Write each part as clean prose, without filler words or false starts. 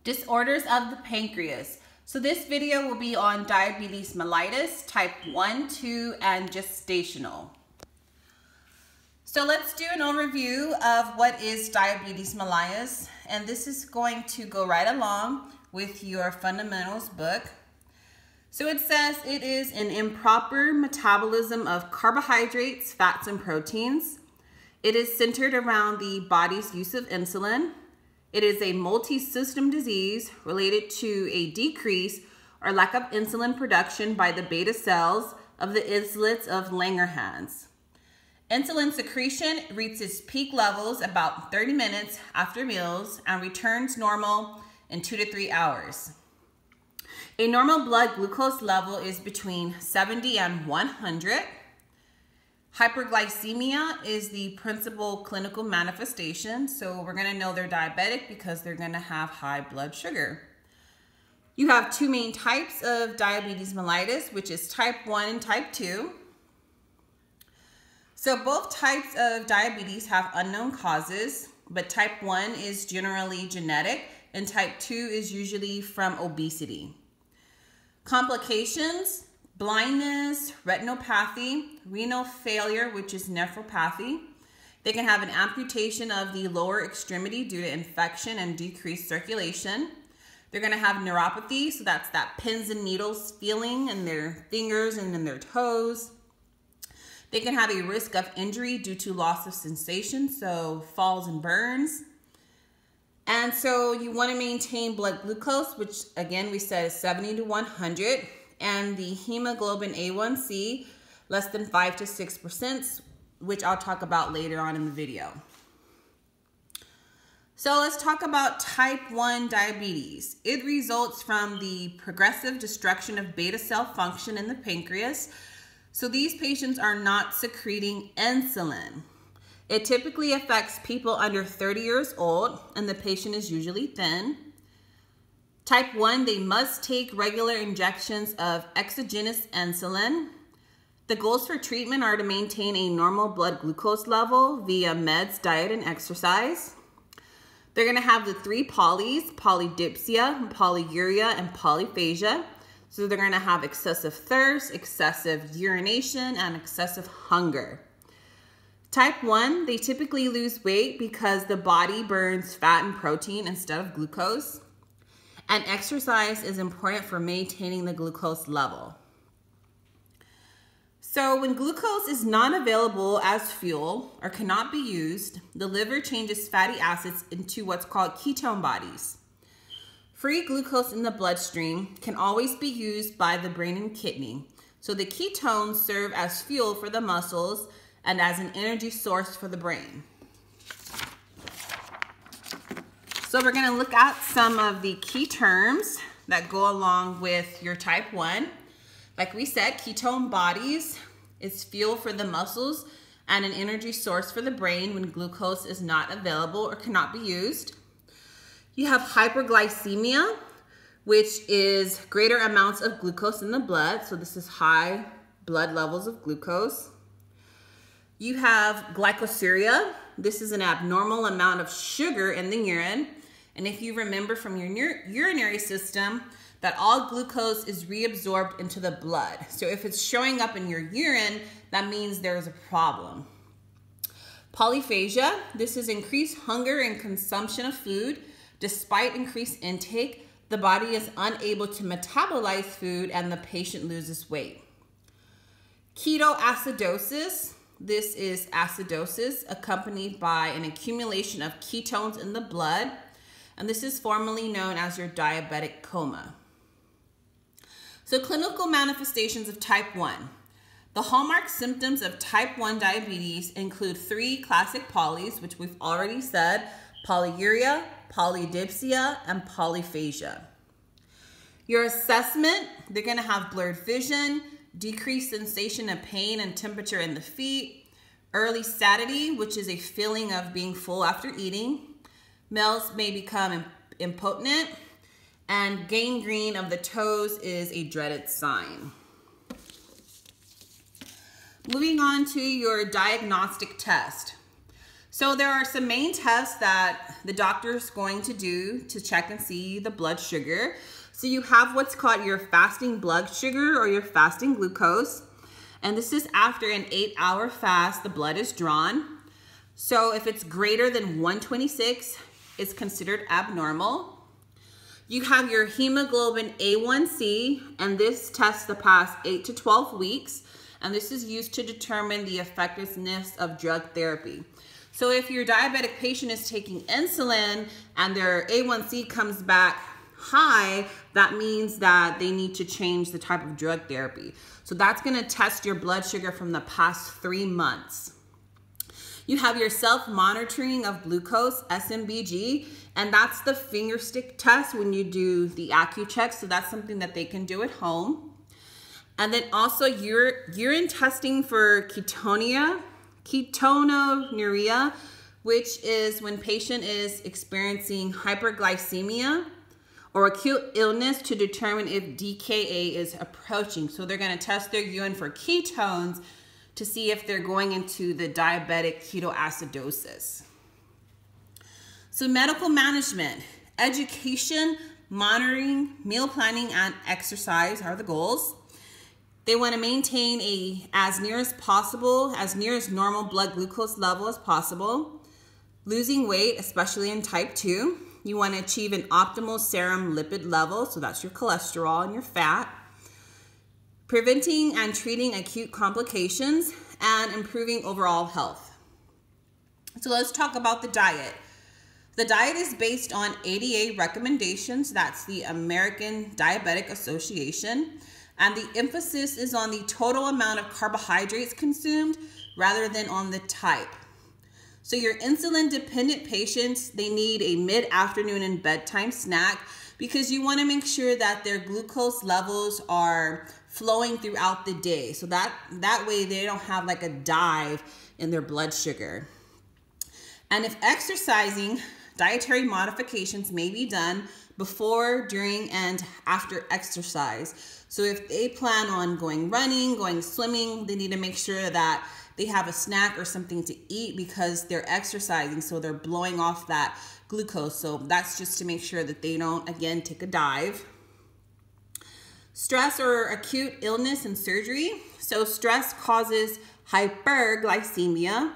Disorders of the pancreas. So this video will be on diabetes mellitus, type 1, 2, and gestational. So let's do an overview of what is diabetes mellitus, and this is going to go right along with your fundamentals book. So it says it is an improper metabolism of carbohydrates, fats, and proteins. It is centered around the body's use of insulin. It is a multi-system disease related to a decrease or lack of insulin production by the beta cells of the islets of Langerhans. Insulin secretion reaches peak levels about 30 minutes after meals and returns normal in 2 to 3 hours. A normal blood glucose level is between 70 and 100. Hyperglycemia is the principal clinical manifestation, so we're going to know they're diabetic because they're going to have high blood sugar. You have two main types of diabetes mellitus, which is type 1 and type 2. So both types of diabetes have unknown causes, but type 1 is generally genetic and type 2 is usually from obesity. Complications: blindness, retinopathy, renal failure, which is nephropathy. They can have an amputation of the lower extremity due to infection and decreased circulation. They're going to have neuropathy, so that's that pins and needles feeling in their fingers and in their toes. They can have a risk of injury due to loss of sensation, so falls and burns. And so you want to maintain blood glucose, which again we said is 70 to 100. And the hemoglobin A1C less than 5 to 6%, which I'll talk about later on in the video. So let's talk about type 1 diabetes. It results from the progressive destruction of beta cell function in the pancreas. So these patients are not secreting insulin. It typically affects people under 30 years old, and the patient is usually thin. Type 1, they must take regular injections of exogenous insulin. The goals for treatment are to maintain a normal blood glucose level via meds, diet, and exercise. They're going to have the 3 polys: polydipsia, polyuria, and polyphagia. So they're going to have excessive thirst, excessive urination, and excessive hunger. Type 1, they typically lose weight because the body burns fat and protein instead of glucose. And exercise is important for maintaining the glucose level. So when glucose is not available as fuel or cannot be used, the liver changes fatty acids into what's called ketone bodies. Free glucose in the bloodstream can always be used by the brain and kidney. So the ketones serve as fuel for the muscles and as an energy source for the brain. So we're going to look at some of the key terms that go along with your type 1. Like we said, ketone bodies is fuel for the muscles and an energy source for the brain when glucose is not available or cannot be used. You have hyperglycemia, which is greater amounts of glucose in the blood. So this is high blood levels of glucose. You have glycosuria. This is an abnormal amount of sugar in the urine. And if you remember from your urinary system, that all glucose is reabsorbed into the blood. So if it's showing up in your urine, that means there's a problem. Polyphagia, this is increased hunger and consumption of food. Despite increased intake, the body is unable to metabolize food and the patient loses weight. Ketoacidosis, this is acidosis accompanied by an accumulation of ketones in the blood. And this is formally known as your diabetic coma. So clinical manifestations of type 1. The hallmark symptoms of type 1 diabetes include 3 classic polys, which we've already said: polyuria, polydipsia, and polyphagia. Your assessment: they're going to have blurred vision, decreased sensation of pain and temperature in the feet, early satiety, which is a feeling of being full after eating. Males may become impotent, and gangrene of the toes is a dreaded sign. Moving on to your diagnostic test. So there are some main tests that the doctor is going to do to check and see the blood sugar. So you have what's called your fasting blood sugar or your fasting glucose. And this is after an 8-hour fast, the blood is drawn. So if it's greater than 126, it's considered abnormal. You have your hemoglobin A1C, and this tests the past 8 to 12 weeks. And this is used to determine the effectiveness of drug therapy. So if your diabetic patient is taking insulin and their A1C comes back high, that means that they need to change the type of drug therapy. So that's going to test your blood sugar from the past 3 months. You have your self-monitoring of glucose, SMBG, and that's the finger stick test when you do the AccuCheck. So that's something that they can do at home. And then also urine testing for ketonuria, which is when patient is experiencing hyperglycemia or acute illness to determine if DKA is approaching. So they're going to test their urine for ketones to see if they're going into the diabetic ketoacidosis. So medical management, education, monitoring, meal planning, and exercise are the goals. They want to maintain as near as normal blood glucose level as possible. Losing weight, especially in type 2. You want to achieve an optimal serum lipid level, so that's your cholesterol and your fat. Preventing and treating acute complications and improving overall health. So let's talk about the diet. The diet is based on ADA recommendations. That's the American Diabetic Association. And the emphasis is on the total amount of carbohydrates consumed rather than on the type. So your insulin-dependent patients, they need a mid-afternoon and bedtime snack because you want to make sure that their glucose levels are flowing throughout the day. So that way they don't have like a dive in their blood sugar. And if exercising, dietary modifications may be done before, during, and after exercise. So if they plan on going running, going swimming, they need to make sure that they have a snack or something to eat because they're exercising, so they're blowing off that glucose. So that's just to make sure that they don't, again, take a dive. Stress or acute illness and surgery. So stress causes hyperglycemia.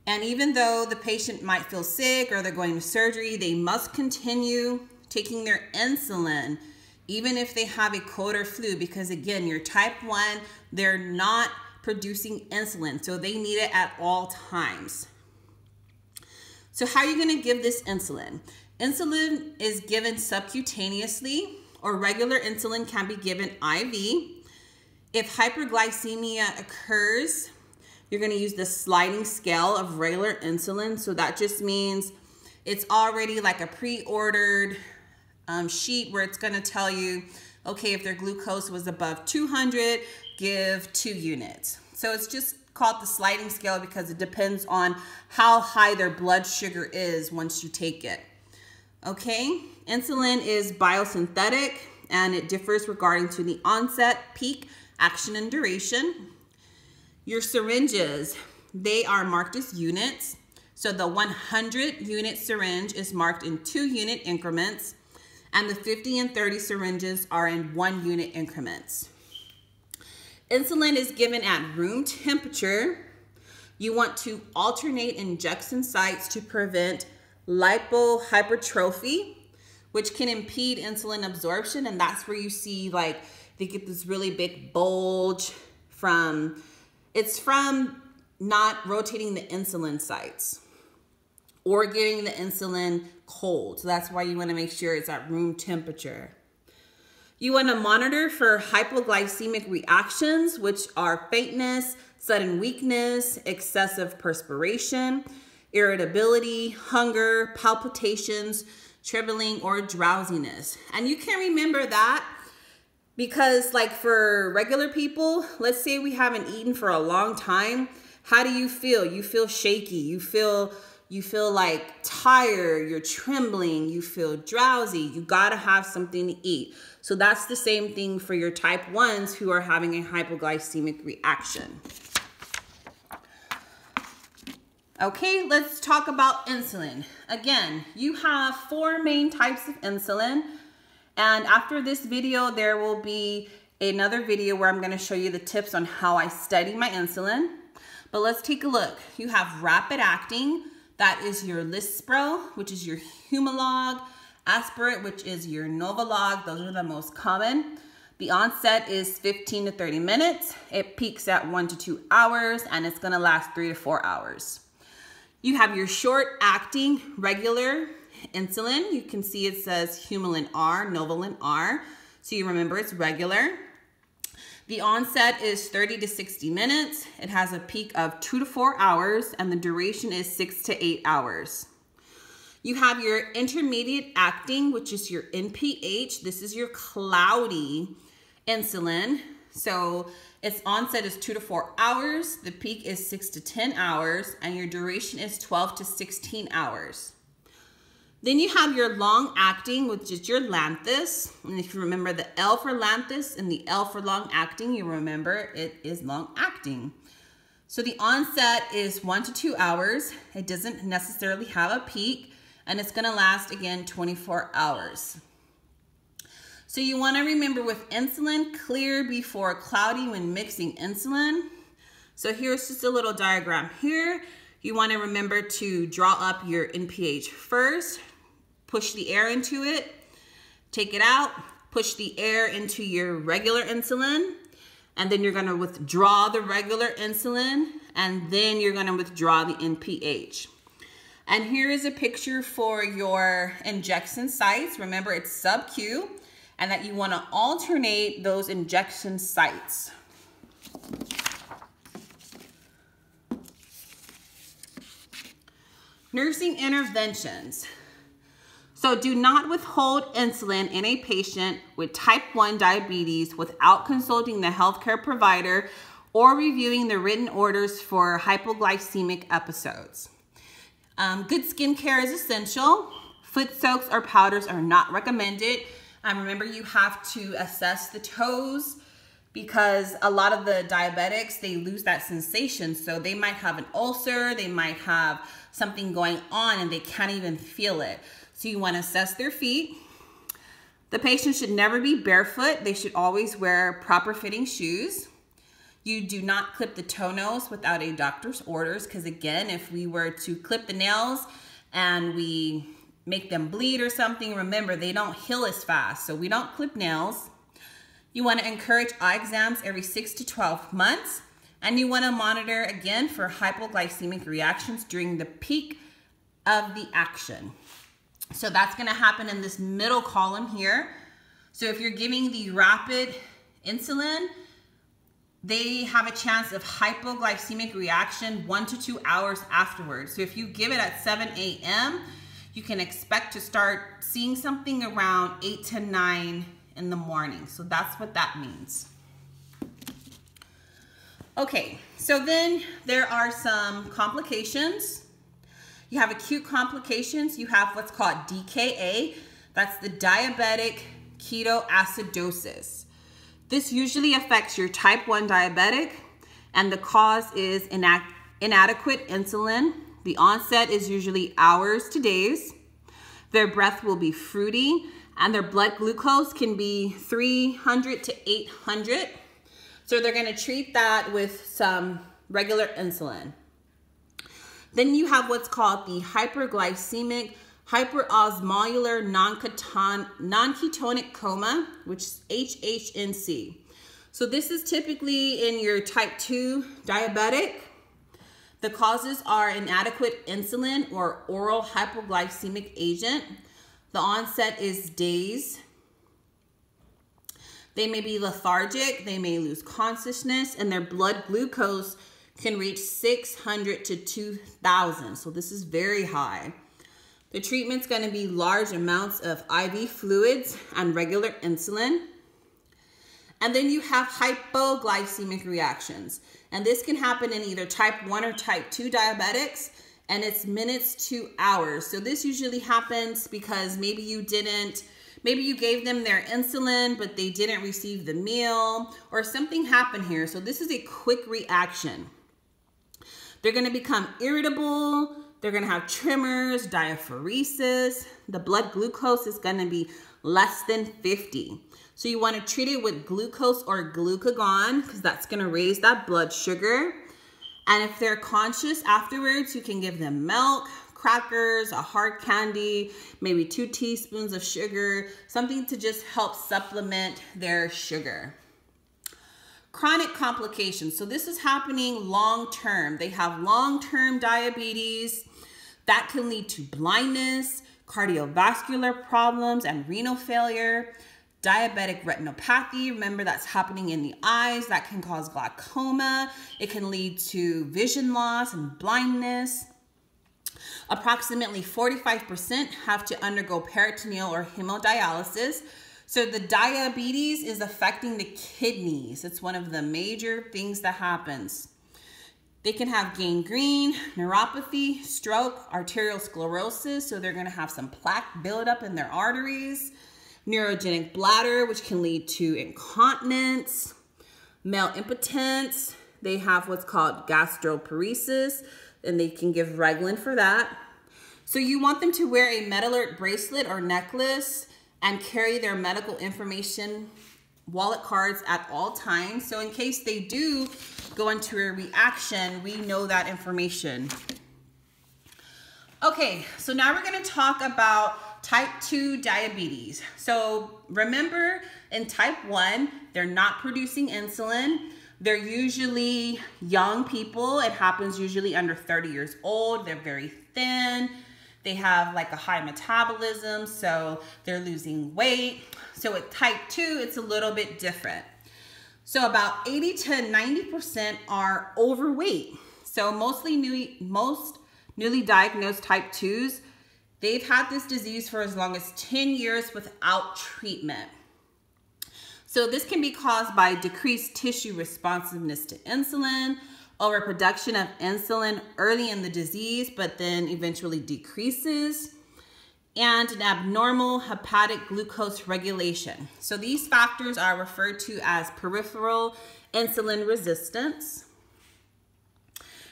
And even though the patient might feel sick or they're going to surgery, they must continue taking their insulin even if they have a cold or flu, because again, your type 1, they're not producing insulin, so they need it at all times. So how are you going to give this insulin? Insulin is given subcutaneously, or regular insulin can be given IV. If hyperglycemia occurs, you're going to use the sliding scale of regular insulin. So that just means it's already like a pre-ordered sheet where it's going to tell you, okay, if their glucose was above 200, give 2 units. So it's just called the sliding scale because it depends on how high their blood sugar is once you take it. Okay, insulin is biosynthetic and it differs regarding to the onset, peak, action, and duration. Your syringes, they are marked as units. So the 100 unit syringe is marked in 2 unit increments, and the 50 and 30 syringes are in 1 unit increments. Insulin is given at room temperature. You want to alternate injection sites to prevent lipohypertrophy, which can impede insulin absorption, and that's where you see like they get this really big bulge from not rotating the insulin sites or getting the insulin cold. So that's why you want to make sure it's at room temperature. You want to monitor for hypoglycemic reactions, which are faintness, sudden weakness, excessive perspiration, irritability, hunger, palpitations, trembling, or drowsiness. And you can remember that because like for regular people, let's say we haven't eaten for a long time. How do you feel? You feel shaky. You feel like tired. You're trembling. You feel drowsy. You got to have something to eat. So that's the same thing for your type 1s who are having a hypoglycemic reaction. Okay, let's talk about insulin. Again, you have 4 main types of insulin. And after this video, there will be another video where I'm going to show you the tips on how I study my insulin. But let's take a look. You have rapid acting. That is your Lispro, which is your Humalog. Aspirate, which is your Novolog. Those are the most common. The onset is 15 to 30 minutes. It peaks at 1 to 2 hours, and it's going to last 3 to 4 hours. You have your short-acting regular insulin. You can see it says Humulin R, Novolin R. So you remember it's regular. The onset is 30 to 60 minutes. It has a peak of 2 to 4 hours, and the duration is 6 to 8 hours. You have your intermediate acting, which is your NPH. This is your cloudy insulin. So its onset is 2 to 4 hours. The peak is 6 to 10 hours, and your duration is 12 to 16 hours. Then you have your long-acting, which is your Lantus. And if you remember the L for Lantus and the L for long-acting, you remember it is long-acting. So the onset is 1 to 2 hours. It doesn't necessarily have a peak, and it's going to last, again, 24 hours. So you want to remember with insulin, clear before cloudy when mixing insulin. So here's just a little diagram here. You want to remember to draw up your NPH first. Push the air into it, take it out, push the air into your regular insulin, and then you're going to withdraw the regular insulin, and then you're going to withdraw the NPH. And here is a picture for your injection sites. Remember, it's sub-Q, and that you want to alternate those injection sites. Nursing interventions. So do not withhold insulin in a patient with type 1 diabetes without consulting the healthcare provider or reviewing the written orders for hypoglycemic episodes. Good skincare is essential. Foot soaks or powders are not recommended. Remember, you have to assess the toes because a lot of the diabetics, they lose that sensation. So they might have an ulcer, they might have something going on and they can't even feel it. So you want to assess their feet. The patient should never be barefoot. They should always wear proper fitting shoes. You do not clip the toenails without a doctor's orders because, again, if we were to clip the nails and we make them bleed or something, remember, they don't heal as fast. So we don't clip nails. You want to encourage eye exams every 6 to 12 months. And you want to monitor, again, for hypoglycemic reactions during the peak of the action. So that's going to happen in this middle column here. So if you're giving the rapid insulin, they have a chance of hypoglycemic reaction 1 to 2 hours afterwards. So if you give it at 7 a.m., you can expect to start seeing something around 8 to 9 in the morning. So that's what that means. Okay, so then there are some complications. You have acute complications. You have what's called DKA. That's the diabetic ketoacidosis. This usually affects your type 1 diabetic, and the cause is inadequate insulin. The onset is usually hours to days. Their breath will be fruity, and their blood glucose can be 300 to 800. So they're going to treat that with some regular insulin. Then you have what's called the hyperglycemic hyperosmolar non-ketonic coma, which is HHNC. So this is typically in your type 2 diabetic. The causes are inadequate insulin or oral hypoglycemic agent. The onset is days. They may be lethargic, they may lose consciousness, and their blood glucose can reach 600 to 2,000. So this is very high. The treatment's going to be large amounts of IV fluids and regular insulin. And then you have hypoglycemic reactions. And this can happen in either type 1 or type 2 diabetics, and it's minutes to hours. So this usually happens because maybe you gave them their insulin, but they didn't receive the meal, or something happened here. So this is a quick reaction. They're going to become irritable. They're going to have tremors, diaphoresis. The blood glucose is going to be less than 50. So you want to treat it with glucose or glucagon because that's going to raise that blood sugar. And if they're conscious afterwards, you can give them milk, crackers, a hard candy, maybe 2 teaspoons of sugar, something to just help supplement their sugar. Chronic complications. So this is happening long-term. They have long-term diabetes that can lead to blindness, cardiovascular problems, and renal failure. Diabetic retinopathy, remember that's happening in the eyes, that can cause glaucoma. It can lead to vision loss and blindness. Approximately 45% have to undergo peritoneal or hemodialysis. So the diabetes is affecting the kidneys. It's one of the major things that happens. They can have gangrene, neuropathy, stroke, arterial sclerosis. So they're going to have some plaque buildup in their arteries. Neurogenic bladder, which can lead to incontinence, male impotence. They have what's called gastroparesis, and they can give Reglan for that. So you want them to wear a MedAlert bracelet or necklace and carry their medical information, wallet cards at all times. So in case they do go into a reaction, we know that information. Okay, so now we're going to talk about type 2 diabetes. So remember, in type 1, they're not producing insulin. They're usually young people. It happens usually under 30 years old. They're very thin. They have like a high metabolism, so they're losing weight. So with type 2, it's a little bit different. So about 80 to 90% are overweight. So most newly diagnosed type 2s, they've had this disease for as long as 10 years without treatment. So this can be caused by decreased tissue responsiveness to insulin, overproduction of insulin early in the disease, but then eventually decreases, and an abnormal hepatic glucose regulation. So these factors are referred to as peripheral insulin resistance.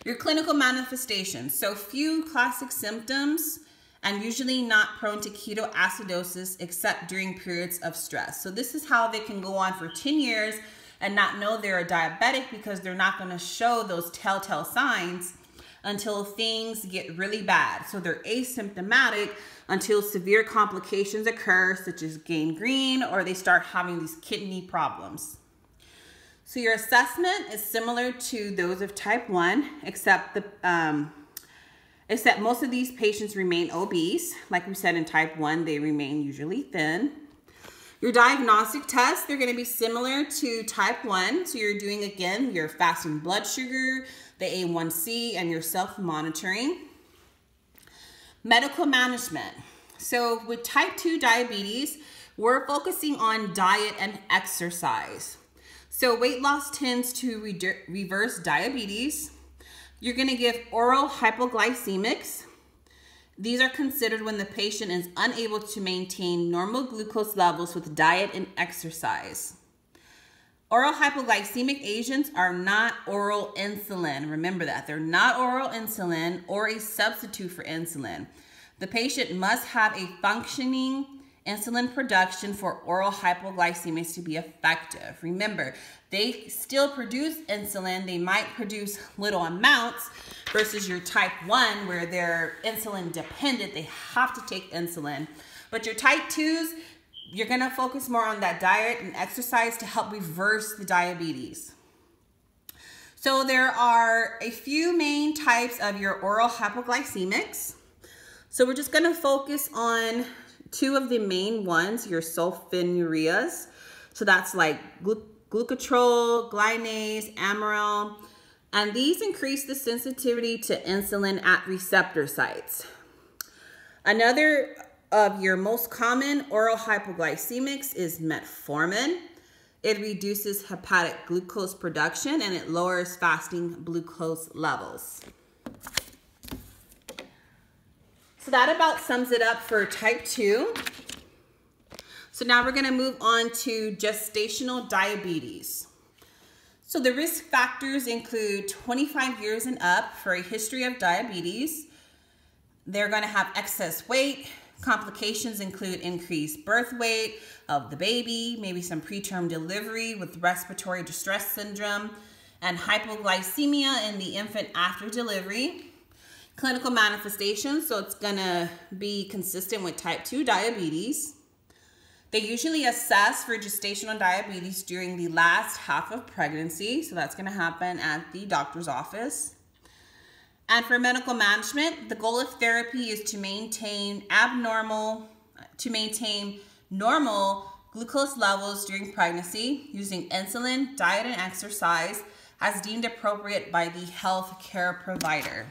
Your clinical manifestations. So few classic symptoms, and usually not prone to ketoacidosis except during periods of stress. So this is how they can go on for 10 years and not know they're a diabetic because they're not going to show those telltale signs until things get really bad. So they're asymptomatic until severe complications occur, such as gangrene, or they start having these kidney problems. So your assessment is similar to those of type 1, except most of these patients remain obese. Like we said, in type 1, they remain usually thin. Your diagnostic tests, they're going to be similar to type 1. So you're doing, again, your fasting blood sugar, the A1C, and your self-monitoring. Medical management. So with type 2 diabetes, we're focusing on diet and exercise. So weight loss tends to reverse diabetes. You're going to give oral hypoglycemics. These are considered when the patient is unable to maintain normal glucose levels with diet and exercise. Oral hypoglycemic agents are not oral insulin. Remember that. They're not oral insulin or a substitute for insulin. The patient must have a functioning insulin production for oral hypoglycemics to be effective. Remember, they still produce insulin. They might produce little amounts versus your type 1 where they're insulin dependent. They have to take insulin. But your type 2s, you're going to focus more on that diet and exercise to help reverse the diabetes. So there are a few main types of your oral hypoglycemics. So we're just going to focus on 2 of the main ones, your sulfonylureas. So that's like glucotrol, glycinase, amyral. And these increase the sensitivity to insulin at receptor sites. Another of your most common oral hypoglycemics is metformin. It reduces hepatic glucose production and it lowers fasting glucose levels. So that about sums it up for type 2. So now we're going to move on to gestational diabetes. So the risk factors include 25 years and up for a history of diabetes. They're going to have excess weight. Complications include increased birth weight of the baby, maybe some preterm delivery with respiratory distress syndrome, and hypoglycemia in the infant after delivery. Clinical manifestations, so it's going to be consistent with type 2 diabetes. They usually assess for gestational diabetes during the last half of pregnancy, so that's going to happen at the doctor's office. And for medical management, the goal of therapy is to maintain normal glucose levels during pregnancy using insulin, diet, and exercise as deemed appropriate by the health care provider.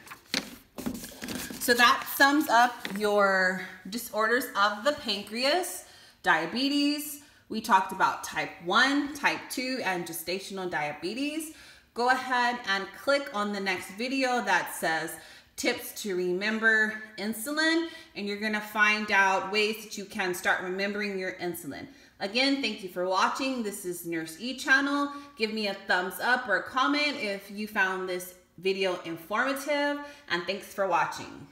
So that sums up your disorders of the pancreas. Diabetes, we talked about type 1, type 2, and gestational diabetes. Go ahead and click on the next video that says tips to remember insulin, and you're going to find out ways that you can start remembering your insulin. Again, thank you for watching. This is Nurse E channel. Give me a thumbs up or a comment if you found this video informative, and thanks for watching.